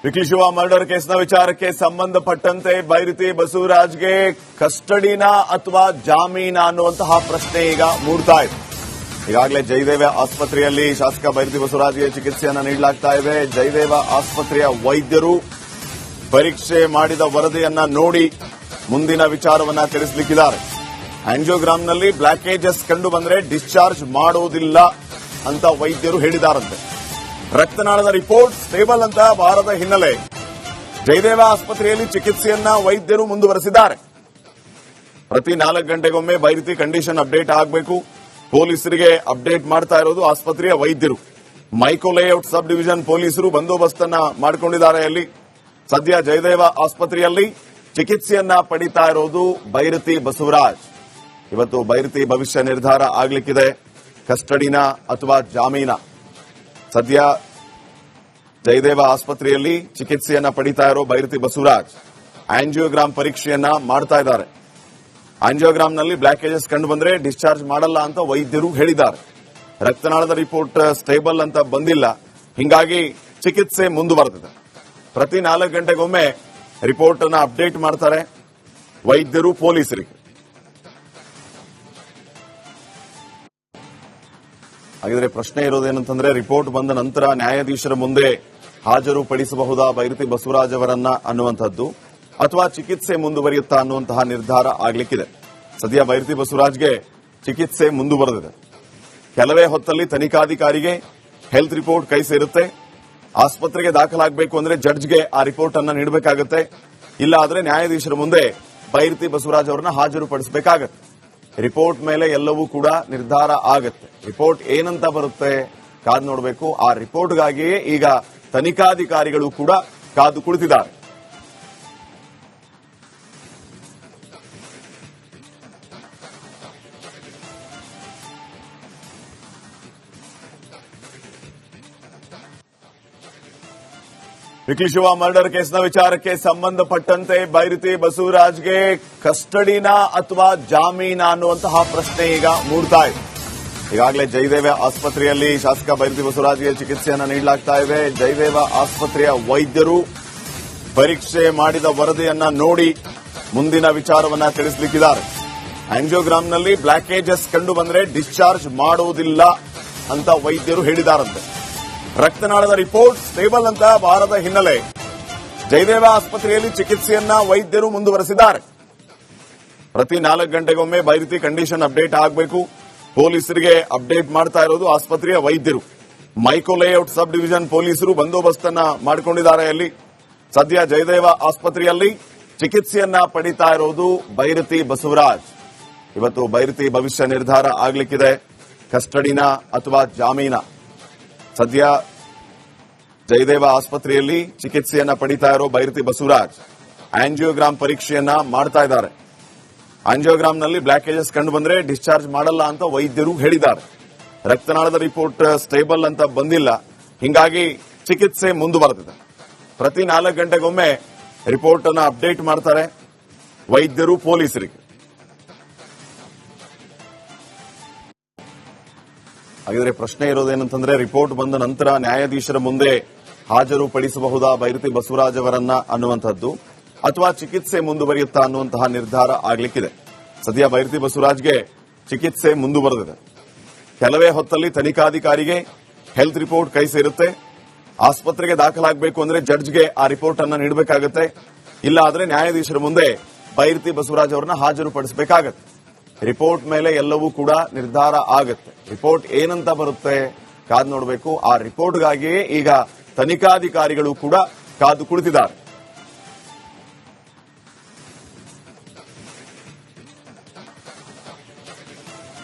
Wiki Shiva murder ಕೇಸ್ನ ವಿಚಾರಕ್ಕೆ ಸಂಬಂಧಪಟ್ಟಂತೆ ಬೈರತಿ ಬಸವರಾಜ್ಗೆ ಕಸ್ಟಡಿನಾ ಅಥವಾ ಜಾಮೀನಾ ಅನ್ನುವಂತಹ ಪ್ರಶ್ನೆ ಈಗ ಮೂಡ್ತಾ ಇದೆ. ಈಗಾಗಲೇ ಜಯದೇವ ಆಸ್ಪತ್ರೆಯಲ್ಲಿ ಶಾಸಕ ಬೈರತಿ ಬಸವರಾಜ್ಗೆ ಚಿಕಿತ್ಸೆಯನ್ನು ನೀಡಲಾಗ್ತಾ ಇದೆ. ಜಯದೇವ ಆಸ್ಪತ್ರೆಯ ವೈದ್ಯರು ಪರೀಕ್ಷೆ ಮಾಡಿದ ವರದಿಯನ್ನ ನೋಡಿ ಮುಂದಿನ ವಿಚಾರವನ್ನ ತಿಳಿಸಲಿಕ್ಕಿದ್ದಾರೆ. ಆಂಜಿಯೋಗ್ರಾಮ್ನಲ್ಲಿ ಬ್ಲಾಕೇಜಸ್ ಕಂಡು ಬಂದರೆ ಡಿಸ್ಚಾರ್ಜ್ ಮಾಡೋದಿಲ್ಲ ಅಂತ ವೈದ್ಯರು ಹೇಳಿದಾರಂತೆ. ರಕ್ತನಾಳದ ರಿಪೋರ್ಟ್ ಸ್ಟೇಬಲ್ ಅಂತ ಬಾರದ ಹಿನ್ನೆಲೆ ಜಯದೇವ ಆಸ್ಪತ್ರೆಯಲ್ಲಿ ಚಿಕಿತ್ಸೆಯನ್ನ ವೈದ್ಯರು ಮುಂದುವರೆಸಿದ್ದಾರೆ. ಪ್ರತಿ 4 ಗಂಟೆಗೊಮ್ಮೆ ಬೈರತಿ ಕಂಡೀಷನ್ ಅಪ್ಡೇಟ್ ಆಗಬೇಕು. ಪೊಲೀಸರಿಗೆ ಅಪ್ಡೇಟ್ ಮಾಡ್ತಾ ಇರೋದು ಆಸ್ಪತ್ರೆಯ ವೈದ್ಯರು. ಮೈಕೋ ಲೇಔಟ್ ಸಬ್ ಡಿವಿಷನ್ ಪೊಲೀಸರು ಬಂದೋಬಸ್ತನ್ನ ಮಾಡಿಕೊಂಡಿದ್ದಾರೆ. ಅಲ್ಲಿ ಸದ್ಯ ಜಯದೇವ ಆಸ್ಪತ್ರೆಯಲ್ಲಿ ಚಿಕಿತ್ಸೆಯನ್ನ ಪಡಿತಾ ಇರೋದು ಬೈರತಿ ಬಸವರಾಜ್. ಇವತ್ತು ಬೈರತಿ ಭವಿಷ್ಯ ನಿರ್ಧಾರ ಆಗಲಿಕ್ಕಿದೆ. ಕಸ್ಟಡಿನಾ ಅಥವಾ ಜಾಮೀನಾ? ಸದ್ಯ ಜಯದೇವ ಆಸ್ಪತ್ರೆಯಲ್ಲಿ ಚಿಕಿತ್ಸೆಯನ್ನ ಪಡಿತಾ ಇರೋ ಬೈರತಿ ಬಸವರಾಜ್ ಆಂಜಿಯೋಗ್ರಾಮ್ ಪರೀಕ್ಷೆಯನ್ನ ಮಾಡ್ತಾ ಇದ್ದಾರೆ. ಆಂಜಿಯೋಗ್ರಾಮ್ನಲ್ಲಿ ಬ್ಲಾಕೇಜಸ್ ಕಂಡು ಬಂದ್ರೆ ಡಿಸ್ಚಾರ್ಜ್ ಮಾಡಲ್ಲ ಅಂತ ವೈದ್ಯರು ಹೇಳಿದ್ದಾರೆ. ರಕ್ತನಾಳದ ರಿಪೋರ್ಟ್ ಸ್ಟೇಬಲ್ ಅಂತ ಬಂದಿಲ್ಲ, ಹಿಂಗಾಗಿ ಚಿಕಿತ್ಸೆ ಮುಂದುವರೆದಿದೆ. ಪ್ರತಿ 4 ಗಂಟೆಗೊಮ್ಮೆ ರಿಪೋರ್ಟ್ ಅನ್ನ ಅಪ್ಡೇಟ್ ಮಾಡ್ತಾರೆ ವೈದ್ಯರು ಪೊಲೀಸರಿಗೆ. ಹಾಗಿದ್ರೆ ಪ್ರಶ್ನೆ ಇರೋದೇನಂತಂದ್ರೆ, ರಿಪೋರ್ಟ್ ಬಂದ ನಂತರ ನ್ಯಾಯಾಧೀಶರ ಮುಂದೆ ಹಾಜರುಪಡಿಸಬಹುದಾ ಬೈರತಿ ಬಸವರಾಜ್ ಅವರನ್ನ ಅನ್ನುವಂಥದ್ದು, ಅಥವಾ ಚಿಕಿತ್ಸೆ ಮುಂದುವರಿಯುತ್ತಾ ಅನ್ನುವಂತಹ ನಿರ್ಧಾರ ಆಗಲಿಕ್ಕಿದೆ. ಸದ್ಯ ಬೈರತಿ ಬಸವರಾಜ್ಗೆ ಚಿಕಿತ್ಸೆ ಮುಂದುವರೆದಿದೆ. ಕೆಲವೇ ಹೊತ್ತಲ್ಲಿ ತನಿಖಾಧಿಕಾರಿಗೆ ಹೆಲ್ತ್ ರಿಪೋರ್ಟ್ ಕೈ ಸೇರುತ್ತೆ. ಆಸ್ಪತ್ರೆಗೆ ದಾಖಲಾಗಬೇಕು ಅಂದ್ರೆ ಜಡ್ಜ್ಗೆ ಆ ರಿಪೋರ್ಟ್ ಅನ್ನ ನೀಡಬೇಕಾಗುತ್ತೆ. ಇಲ್ಲ ಆದ್ರೆ ನ್ಯಾಯಾಧೀಶರ ಮುಂದೆ ಬೈರತಿ ಬಸವರಾಜ್ ಅವರನ್ನ ಹಾಜರುಪಡಿಸಬೇಕಾಗತ್ತೆ. ರಿಪೋರ್ಟ್ ಮೇಲೆ ಎಲ್ಲವೂ ಕೂಡ ನಿರ್ಧಾರ ಆಗತ್ತೆ. ರಿಪೋರ್ಟ್ ಏನಂತ ಬರುತ್ತೆ ಕಾದು ನೋಡಬೇಕು. ಆ ರಿಪೋರ್ಟ್ಗಾಗಿಯೇ ಈಗ ತನಿಖಾಧಿಕಾರಿಗಳು ಕೂಡ ಕಾದು ಕುಳಿತಿದ್ದಾರೆ. ವಿಕಿ ಶಿವ ಮರ್ಡರ್ ಕೇಸ್ನ ವಿಚಾರಕ್ಕೆ ಸಂಬಂಧಪಟ್ಟಂತೆ ಬೈರತಿ ಬಸವರಾಜ್ಗೆ ಕಸ್ಟಡಿನಾ ಅಥವಾ ಜಾಮೀನಾ ಅನ್ನುವಂತಹ ಪ್ರಶ್ನೆ ಈಗ ಮೂಡ್ತಾ ಇದೆ. ಈಗಾಗಲೇ ಜಯದೇವ ಆಸ್ಪತ್ರೆಯಲ್ಲಿ ಶಾಸಕ ಬೈರತಿ ಬಸವರಾಜ್ಗೆ ಚಿಕಿತ್ಸೆಯನ್ನು ನೀಡಲಾಗ್ತಾ ಇದೆ. ಜಯದೇವ ಆಸ್ಪತ್ರೆಯ ವೈದ್ಯರು ಪರೀಕ್ಷೆ ಮಾಡಿದ ವರದಿಯನ್ನ ನೋಡಿ ಮುಂದಿನ ವಿಚಾರವನ್ನ ತಿಳಿಸಲಿಕ್ಕಿದ್ದಾರೆ. ಆಂಜಿಯೋಗ್ರಾಮ್ನಲ್ಲಿ ಬ್ಲಾಕೇಜಸ್ ಕಂಡು ಬಂದ್ರೆ ಡಿಸ್ಚಾರ್ಜ್ ಮಾಡುವುದಿಲ್ಲ ಅಂತ ವೈದ್ಯರು ಹೇಳಿದಾರಂತೆ. ರಕ್ತನಾಳದ ರಿಪೋರ್ಟ್ ಸ್ಟೇಬಲ್ ಅಂತ ಬಾರದ ಹಿನ್ನೆಲೆ ಜಯದೇವ ಆಸ್ಪತ್ರೆಯಲ್ಲಿ ಚಿಕಿತ್ಸೆಯನ್ನ ವೈದ್ಯರು ಮುಂದುವರೆಸಿದ್ದಾರೆ. ಪ್ರತಿ 4 ಗಂಟೆಗೊಮ್ಮೆ ಬೈರತಿ ಕಂಡೀಷನ್ ಅಪ್ಡೇಟ್ ಆಗಬೇಕು. ಪೊಲೀಸರಿಗೆ ಅಪ್ಡೇಟ್ ಮಾಡ್ತಾ ಇರೋದು ಆಸ್ಪತ್ರೆಯ ವೈದ್ಯರು. ಮೈಕೋ ಲೇಔಟ್ ಸಬ್ ಡಿವಿಷನ್ ಪೊಲೀಸರು ಬಂದೋಬಸ್ತನ್ನ ಮಾಡಿಕೊಂಡಿದ್ದಾರೆ. ಅಲ್ಲಿ ಸದ್ಯ ಜಯದೇವ ಆಸ್ಪತ್ರೆಯಲ್ಲಿ ಚಿಕಿತ್ಸೆಯನ್ನ ಪಡಿತಾ ಇರೋದು ಬೈರತಿ ಬಸವರಾಜ್. ಇವತ್ತು ಬೈರತಿ ಭವಿಷ್ಯ ನಿರ್ಧಾರ ಆಗಲಿಕ್ಕಿದೆ. ಕಸ್ಟಡಿನಾ ಅಥವಾ ಜಾಮೀನಾ? ಸದ್ಯ ಜಯದೇವ ಆಸ್ಪತ್ರೆಯಲ್ಲಿ ಚಿಕಿತ್ಸೆಯನ್ನ ಪಡಿತಾ ಇರೋ ಬೈರತಿ ಬಸವರಾಜ್ ಆಂಜಿಯೋಗ್ರಾಮ್ ಪರೀಕ್ಷೆಯನ್ನ ಮಾಡ್ತಾ ಇದ್ದಾರೆ. ಆಂಜಿಯೋಗ್ರಾಮ್ನಲ್ಲಿ ಬ್ಲಾಕೇಜಸ್ ಕಂಡು ಬಂದ್ರೆ ಡಿಸ್ಚಾರ್ಜ್ ಮಾಡಲ್ಲ ಅಂತ ವೈದ್ಯರು ಹೇಳಿದ್ದಾರೆ. ರಕ್ತನಾಳದ ರಿಪೋರ್ಟ್ ಸ್ಟೇಬಲ್ ಅಂತ ಬಂದಿಲ್ಲ, ಹಿಂಗಾಗಿ ಚಿಕಿತ್ಸೆ ಮುಂದುವರೆದಿದೆ. ಪ್ರತಿ 4 ಗಂಟೆಗೊಮ್ಮೆ ರಿಪೋರ್ಟ್ ಅನ್ನ ಅಪ್ಡೇಟ್ ಮಾಡ್ತಾರೆ ವೈದ್ಯರು ಪೊಲೀಸರಿಗೆ. ಹಾಗಿದ್ರೆ ಪ್ರಶ್ನೆ ಇರೋದೇನಂತಂದ್ರೆ, ರಿಪೋರ್ಟ್ ಬಂದ ನಂತರ ನ್ಯಾಯಾಧೀಶರ ಮುಂದೆ ಹಾಜರುಪಡಿಸಬಹುದಾ ಬೈರತಿ ಬಸವರಾಜ್ ಅವರನ್ನ ಅನ್ನುವಂಥದ್ದು, ಅಥವಾ ಚಿಕಿತ್ಸೆ ಮುಂದುವರಿಯುತ್ತಾ ಅನ್ನುವಂತಹ ನಿರ್ಧಾರ ಆಗಲಿಕ್ಕಿದೆ. ಸದ್ಯ ಬೈರತಿ ಬಸವರಾಜ್ಗೆ ಚಿಕಿತ್ಸೆ ಮುಂದುವರೆದಿದೆ. ಕೆಲವೇ ಹೊತ್ತಲ್ಲಿ ತನಿಖಾಧಿಕಾರಿಗೆ ಹೆಲ್ತ್ ರಿಪೋರ್ಟ್ ಕೈ ಸೇರುತ್ತೆ. ಆಸ್ಪತ್ರೆಗೆ ದಾಖಲಾಗಬೇಕು ಅಂದ್ರೆ ಜಡ್ಜ್ಗೆ ಆ ರಿಪೋರ್ಟ್ ಅನ್ನ ನೀಡಬೇಕಾಗುತ್ತೆ. ಇಲ್ಲ ಆದ್ರೆ ನ್ಯಾಯಾಧೀಶರ ಮುಂದೆ ಬೈರತಿ ಬಸವರಾಜ್ ಅವರನ್ನ ಹಾಜರುಪಡಿಸಬೇಕಾಗತ್ತೆ. ರಿಪೋರ್ಟ್ ಮೇಲೆ ಎಲ್ಲವೂ ಕೂಡ ನಿರ್ಧಾರ ಆಗತ್ತೆ. ರಿಪೋರ್ಟ್ ಏನಂತ ಬರುತ್ತೆ ಕಾದು ನೋಡಬೇಕು. ಆ ರಿಪೋರ್ಟ್ಗಾಗಿಯೇ ಈಗ ತನಿಖಾಧಿಕಾರಿಗಳು ಕೂಡ ಕಾದು ಕುಳಿತಿದ್ದಾರೆ.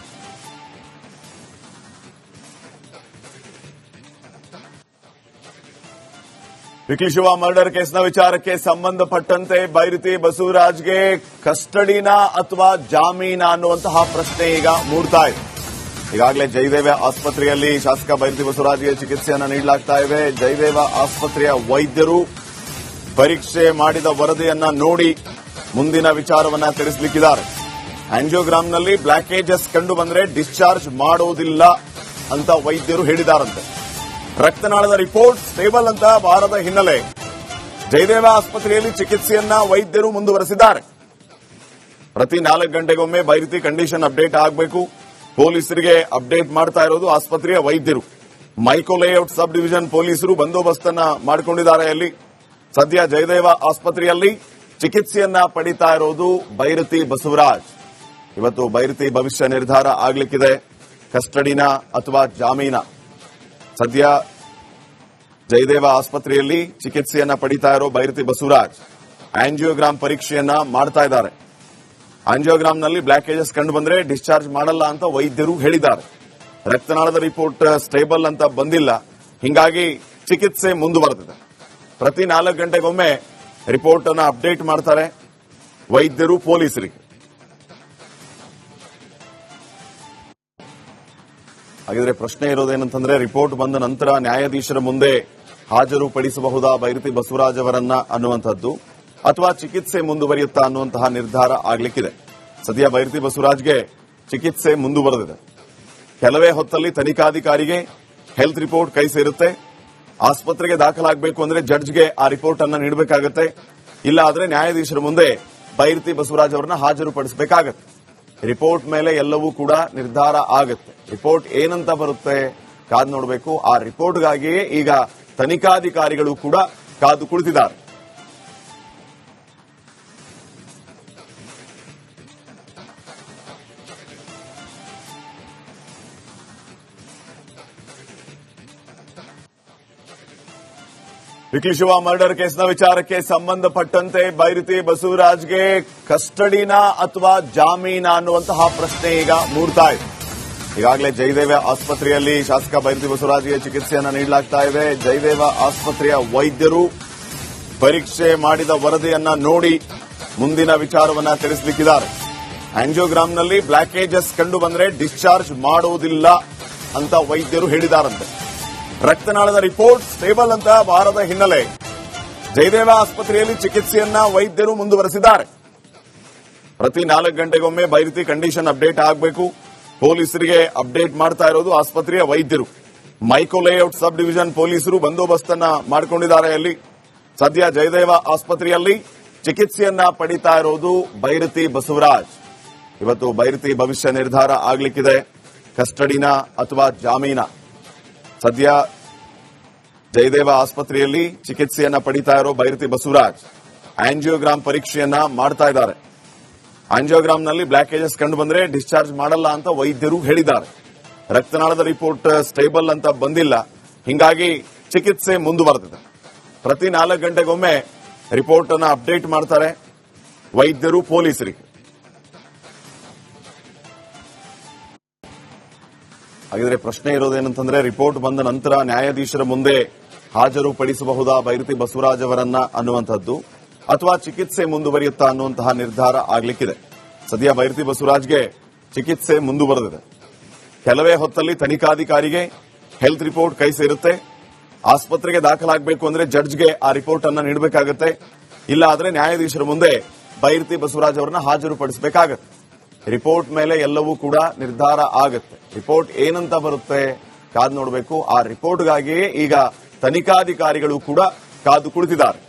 ವಿಕಿ ಶಿವ ಮರ್ಡರ್ ಕೇಸ್ನ ವಿಚಾರಕ್ಕೆ ಸಂಬಂಧಪಟ್ಟಂತೆ ಬೈರತಿ ಬಸವರಾಜ್ಗೆ ಕಸ್ಟಡಿನಾ ಅಥವಾ ಜಾಮೀನಾ ಅನ್ನುವಂತಹ ಪ್ರಶ್ನೆ ಈಗ ಮೂಡ್ತಾ ಇದೆ. ಈಗಾಗಲೇ ಜಯದೇವ ಆಸ್ಪತ್ರೆಯಲ್ಲಿ ಶಾಸಕ ಬೈರತಿ ಬಸವರಾಜ್ಗೆ ಚಿಕಿತ್ಸೆಯನ್ನು ನೀಡಲಾಗ್ತಾ ಇದೆ. ಜಯದೇವ ಆಸ್ಪತ್ರೆಯ ವೈದ್ಯರು ಪರೀಕ್ಷೆ ಮಾಡಿದ ವರದಿಯನ್ನ ನೋಡಿ ಮುಂದಿನ ವಿಚಾರವನ್ನ ತಿಳಿಸಲಿಕ್ಕಿದ್ದಾರೆ. ಆಂಜಿಯೋಗ್ರಾಮ್ನಲ್ಲಿ ಬ್ಲಾಕೇಜಸ್ ಕಂಡು ಬಂದ್ರೆ ಡಿಸ್ಚಾರ್ಜ್ ಮಾಡೋದಿಲ್ಲ ಅಂತ ವೈದ್ಯರು ಹೇಳಿದಾರಂತೆ. ರಕ್ತನಾಳದ ರಿಪೋರ್ಟ್ ಸ್ಟೇಬಲ್ ಅಂತ ಬಾರದ ಹಿನ್ನೆಲೆ ಜಯದೇವ ಆಸ್ಪತ್ರೆಯಲ್ಲಿ ಚಿಕಿತ್ಸೆಯನ್ನ ವೈದ್ಯರು ಮುಂದುವರೆಸಿದ್ದಾರೆ. ಪ್ರತಿ 4 ಗಂಟೆಗೊಮ್ಮೆ ಬೈರತಿ ಕಂಡೀಷನ್ ಅಪ್ಡೇಟ್ ಆಗಬೇಕು. ಪೊಲೀಸರಿಗೆ ಅಪ್ಡೇಟ್ ಮಾಡ್ತಾ ಇರೋದು ಆಸ್ಪತ್ರೆಯ ವೈದ್ಯರು. ಮೈಕೋ ಲೇಔಟ್ ಸಬ್ ಡಿವಿಷನ್ ಪೊಲೀಸರು ಬಂದೋಬಸ್ತನ್ನ ಮಾಡಿಕೊಂಡಿದ್ದಾರೆ. ಅಲ್ಲಿ ಸದ್ಯ ಜಯದೇವ ಆಸ್ಪತ್ರೆಯಲ್ಲಿ ಚಿಕಿತ್ಸೆಯನ್ನ ಪಡಿತಾ ಇರೋದು ಬೈರತಿ ಬಸವರಾಜ್. ಇವತ್ತು ಬೈರತಿ ಭವಿಷ್ಯ ನಿರ್ಧಾರ ಆಗ್ಲಿಕ್ಕಿದೆ. ಕಸ್ಟಡಿನ ಅಥವಾ ಜಾಮೀನ. ಸದ್ಯ ಜಯದೇವ ಆಸ್ಪತ್ರೆಯಲ್ಲಿ ಚಿಕಿತ್ಸೆಯನ್ನ ಪಡಿತಾ ಇರೋ ಬೈರತಿ ಬಸವರಾಜ್ ಆಂಜಿಯೋಗ್ರಾಮ್ ಪರೀಕ್ಷೆಯನ್ನ ಮಾಡ್ತಾ ಇದ್ದಾರೆ. ಆಂಜಿಯೋಗ್ರಾಮ್ನಲ್ಲಿ ಬ್ಲಾಕೇಜಸ್ ಕಂಡು ಬಂದ್ರೆ ಡಿಸ್ಚಾರ್ಜ್ ಮಾಡಲ್ಲ ಅಂತ ವೈದ್ಯರು ಹೇಳಿದ್ದಾರೆ. ರಕ್ತನಾಳದ ರಿಪೋರ್ಟ್ ಸ್ಟೇಬಲ್ ಅಂತ ಬಂದಿಲ್ಲ. ಹೀಗಾಗಿ ಚಿಕಿತ್ಸೆ ಮುಂದುವರೆದಿದೆ. ಪ್ರತಿ 4 ಗಂಟೆಗೊಮ್ಮೆ ರಿಪೋರ್ಟ್ ಅನ್ನ ಅಪ್ಡೇಟ್ ಮಾಡ್ತಾರೆ ವೈದ್ಯರು ಪೊಲೀಸರಿಗೆ. ಹಾಗಿದ್ರೆ ಪ್ರಶ್ನೆ ಇರೋದೇನಂತಂದ್ರೆ, ರಿಪೋರ್ಟ್ ಬಂದ ನಂತರ ನ್ಯಾಯಾಧೀಶರ ಮುಂದೆ ಹಾಜರುಪಡಿಸಬಹುದಾ ಬೈರತಿ ಬಸವರಾಜ್ ಅವರನ್ನ ಅನ್ನುವಂಥದ್ದು, ಅಥವಾ ಚಿಕಿತ್ಸೆ ಮುಂದುವರಿಯುತ್ತಾ ಅನ್ನುವಂತಹ ನಿರ್ಧಾರ ಆಗಲಿಕ್ಕಿದೆ. ಸದ್ಯ ಬೈರತಿ ಬಸವರಾಜ್ಗೆ ಚಿಕಿತ್ಸೆ ಮುಂದುವರೆದಿದೆ. ಕೆಲವೇ ಹೊತ್ತಲ್ಲಿ ತನಿಖಾಧಿಕಾರಿಗೆ ಹೆಲ್ತ್ ರಿಪೋರ್ಟ್ ಕೈ ಸೇರುತ್ತೆ. ಆಸ್ಪತ್ರೆಗೆ ದಾಖಲಾಗಬೇಕು ಅಂದ್ರೆ ಜಡ್ಜ್ಗೆ ಆ ರಿಪೋರ್ಟ್ ಅನ್ನ ನೀಡಬೇಕಾಗತ್ತೆ. ಇಲ್ಲ ಆದ್ರೆ ನ್ಯಾಯಾಧೀಶರ ಮುಂದೆ ಬೈರತಿ ಬಸವರಾಜ್ ಅವರನ್ನ ಹಾಜರುಪಡಿಸಬೇಕಾಗತ್ತೆ. ರಿಪೋರ್ಟ್ ಮೇಲೆ ಎಲ್ಲವೂ ಕೂಡ ನಿರ್ಧಾರ ಆಗುತ್ತೆ. ರಿಪೋರ್ಟ್ ಏನಂತ ಬರುತ್ತೆ ಕಾದು ನೋಡಬೇಕು. ಆ ರಿಪೋರ್ಟ್ಗಾಗಿಯೇ ಈಗ ತನಿಖಾಧಿಕಾರಿಗಳು ಕೂಡ ಕಾದು ಕುಳಿತಿದ್ದಾರೆ. ವಿಕಿ ಶಿವ ಮರ್ಡರ್ ಕೇಸ್ನ ವಿಚಾರಕ್ಕೆ ಸಂಬಂಧಪಟ್ಟಂತೆ ಬೈರತಿ ಬಸವರಾಜ್ಗೆ ಕಸ್ಟಡಿನ ಅಥವಾ ಜಾಮೀನ ಅನ್ನುವಂತಹ ಪ್ರಶ್ನೆ ಈಗ ಮೂಡ್ತಾ ಇದೆ. ಈಗಾಗಲೇ ಜಯದೇವ ಆಸ್ಪತ್ರೆಯಲ್ಲಿ ಶಾಸಕ ಬೈರತಿ ಬಸವರಾಜ್ಗೆ ಚಿಕಿತ್ಸೆಯನ್ನು ನೀಡಲಾಗ್ತಾ ಇದೆ. ಜಯದೇವ ಆಸ್ಪತ್ರೆಯ ವೈದ್ಯರು ಪರೀಕ್ಷೆ ಮಾಡಿದ ವರದಿಯನ್ನ ನೋಡಿ ಮುಂದಿನ ವಿಚಾರವನ್ನ ತಿಳಿಸಲಿಕ್ಕಿದ್ದಾರೆ. ಆಂಜಿಯೋಗ್ರಾಮ್ನಲ್ಲಿ ಬ್ಲಾಕೇಜಸ್ ಕಂಡು ಬಂದ್ರೆ ಡಿಸ್ಚಾರ್ಜ್ ಮಾಡುವುದಿಲ್ಲ ಅಂತ ವೈದ್ಯರು ಹೇಳಿದಾರಂತೆ. ರಕ್ತನಾಳದ ರಿಪೋರ್ಟ್ ಸ್ಟೇಬಲ್ ಅಂತ ಬಾರದ ಹಿನ್ನೆಲೆ ಜಯದೇವ ಆಸ್ಪತ್ರೆಯಲ್ಲಿ ಚಿಕಿತ್ಸೆಯನ್ನ ವೈದ್ಯರು ಮುಂದುವರೆಸಿದ್ದಾರೆ. ಪ್ರತಿ 4 ಗಂಟೆಗೊಮ್ಮೆ ಬೈರತಿ ಕಂಡೀಷನ್ ಅಪ್ಡೇಟ್ ಆಗಬೇಕು. ಪೊಲೀಸರಿಗೆ ಅಪ್ಡೇಟ್ ಮಾಡ್ತಾ ಇರೋದು ಆಸ್ಪತ್ರೆಯ ವೈದ್ಯರು. ಮೈಕೋ ಲೇಔಟ್ ಸಬ್ ಡಿವಿಷನ್ ಪೊಲೀಸರು ಬಂದೋಬಸ್ತನ್ನ ಮಾಡಿಕೊಂಡಿದ್ದಾರೆ. ಅಲ್ಲಿ ಸದ್ಯ ಜಯದೇವ ಆಸ್ಪತ್ರೆಯಲ್ಲಿ ಚಿಕಿತ್ಸೆಯನ್ನ ಪಡಿತಾ ಇರೋದು ಬೈರತಿ ಬಸವರಾಜ್. ಇವತ್ತು ಬೈರತಿ ಭವಿಷ್ಯ ನಿರ್ಧಾರ ಆಗಲಿಕ್ಕಿದೆ. ಕಸ್ಟಡಿನ ಅಥವಾ ಜಾಮೀನ. ಸದ್ಯ ಜಯದೇವ ಆಸ್ಪತ್ರೆಯಲ್ಲಿ ಚಿಕಿತ್ಸೆಯನ್ನ ಪಡಿತಾ ಇರೋ ಬೈರತಿ ಬಸವರಾಜ್ ಆಂಜಿಯೋಗ್ರಾಮ್ ಪರೀಕ್ಷೆಯನ್ನ ಮಾಡ್ತಾ ಇದ್ದಾರೆ. ಆಂಜಿಯೋಗ್ರಾಮ್ನಲ್ಲಿ ಬ್ಲಾಕೇಜಸ್ ಕಂಡು ಬಂದ್ರೆ ಡಿಸ್ಚಾರ್ಜ್ ಮಾಡಲ್ಲ ಅಂತ ವೈದ್ಯರು ಹೇಳಿದ್ದಾರೆ. ರಕ್ತನಾಳದ ರಿಪೋರ್ಟ್ ಸ್ಟೇಬಲ್ ಅಂತ ಬಂದಿಲ್ಲ. ಹೀಗಾಗಿ ಚಿಕಿತ್ಸೆ ಮುಂದುವರೆದಿದೆ. ಪ್ರತಿ 4 ಗಂಟೆಗೊಮ್ಮೆ ರಿಪೋರ್ಟ್ ಅನ್ನ ಅಪ್ಡೇಟ್ ಮಾಡ್ತಾರೆ ವೈದ್ಯರು ಪೊಲೀಸರಿಗೆ. ಹಾಗಿದ್ರೆ ಪ್ರಶ್ನೆ ಇರೋದೇನಂತಂದ್ರೆ, ರಿಪೋರ್ಟ್ ಬಂದ ನಂತರ ನ್ಯಾಯಾಧೀಶರ ಮುಂದೆ ಹಾಜರುಪಡಿಸಬಹುದಾ ಬೈರತಿ ಬಸವರಾಜ್ ಅವರನ್ನ ಅನ್ನುವಂಥದ್ದು, ಅಥವಾ ಚಿಕಿತ್ಸೆ ಮುಂದುವರಿಯುತ್ತಾ ಅನ್ನುವಂತಹ ನಿರ್ಧಾರ ಆಗಲಿಕ್ಕಿದೆ. ಸದ್ಯ ಬೈರತಿ ಬಸವರಾಜ್ಗೆ ಚಿಕಿತ್ಸೆ ಮುಂದುವರೆದಿದೆ. ಕೆಲವೇ ಹೊತ್ತಲ್ಲಿ ತನಿಖಾಧಿಕಾರಿಗೆ ಹೆಲ್ತ್ ರಿಪೋರ್ಟ್ ಕೈ ಸೇರುತ್ತೆ. ಆಸ್ಪತ್ರೆಗೆ ದಾಖಲಾಗಬೇಕು ಅಂದ್ರೆ ಜಡ್ಜ್ಗೆ ಆ ರಿಪೋರ್ಟ್ ಅನ್ನ ನೀಡಬೇಕಾಗತ್ತೆ. ಇಲ್ಲ ಆದ್ರೆ ನ್ಯಾಯಾಧೀಶರ ಮುಂದೆ ಬೈರತಿ ಬಸವರಾಜ್ ಅವರನ್ನ ಹಾಜರುಪಡಿಸಬೇಕಾಗತ್ತೆ. ರಿಪೋರ್ಟ್ ಮೇಲೆ ಎಲ್ಲವೂ ಕೂಡ ನಿರ್ಧಾರ ಆಗುತ್ತೆ. ರಿಪೋರ್ಟ್ ಏನಂತ ಬರುತ್ತೆ ಕಾದು ನೋಡಬೇಕು. ಆ ರಿಪೋರ್ಟ್ಗಾಗಿಯೇ ಈಗ ತನಿಖಾಧಿಕಾರಿಗಳು ಕೂಡ ಕಾದು ಕುಳಿತಿದ್ದಾರೆ.